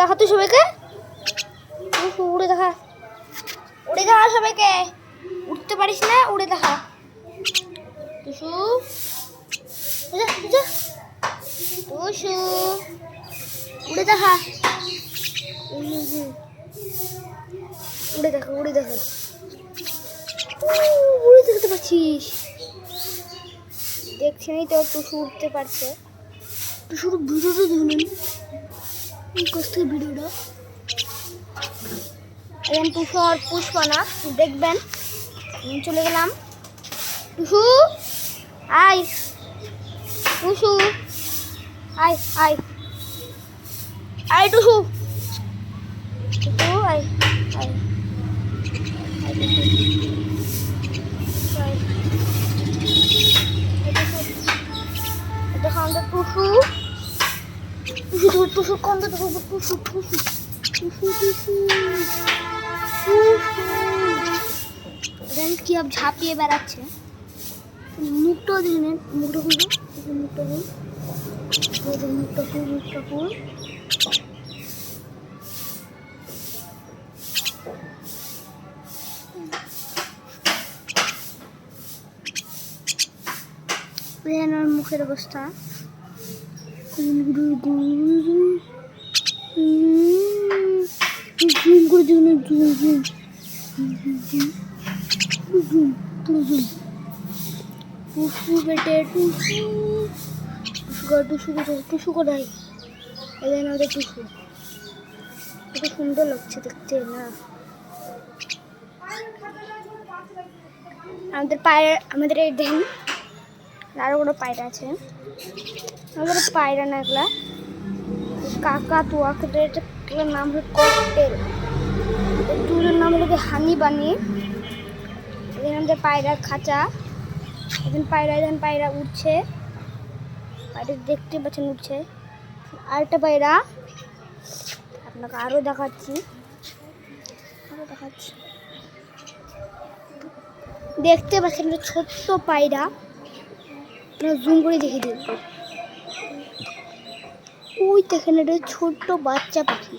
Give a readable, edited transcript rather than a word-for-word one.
দেখা তো সবাইকে, উড়ে দেখা, উড়ে দেখা সবাইকে। উঠতে পারিস না, উড়ে দেখা। টুসু টুসু উড়ে দেখা, উড়ে দেখা, উড়ে দেখা। উড়ে দেখতে পাচ্ছিস? দেখছেনই তো টুসু উঠতে পারছে। টুসুর ভিডিওটা দেখলেন, কাছ থেকে ভিডিওটা। এখন টুসু আর পুষ্পানা দেখবেন। চলে গেলাম। টুসু আয়, টুসু আয় আয় আয়, টুসু টুসু আয় আয়। দেখো আমাদের টুসু, টুসু টুসু কন্দ, টুসু টুসু টুসু টুসু টুসু কি আব ঝাঁপিয়ে বেড়াচ্ছে। মুখটাও দেখে নেন, মুখটা খুলবে, মুখটা খুল, মুখটা খুল, মুখটা খুল। দেখেন ওর মুখের অবস্থা। টুসু বেটে টুসু, টুসু কোথায়? এখানে আমাদের টুসু, কত সুন্দর লাগছে দেখতে না? আমাদের পায়রা, আমাদের এই দেখেন আরো কোনো পায়রা আছে। আমাদের পায়রা না এগুলা, কাকা তুয়া, এটার নাম হলো ককটেল। দুটোর নাম হলো হানি বানি। এখানে আমাদের পায়রার খাঁচা। এখন পায়রা উঠছে, পায়রা দেখতে পাচ্ছেন উঠছে। আরেকটা পায়রা আপনাকে আরো দেখাচ্ছি, দেখতে পাচ্ছেন ছোট্ট পায়রা। জুম করে দেখে দিন, ওই দেখেন এটা ছোট্ট বাচ্চা পাখি।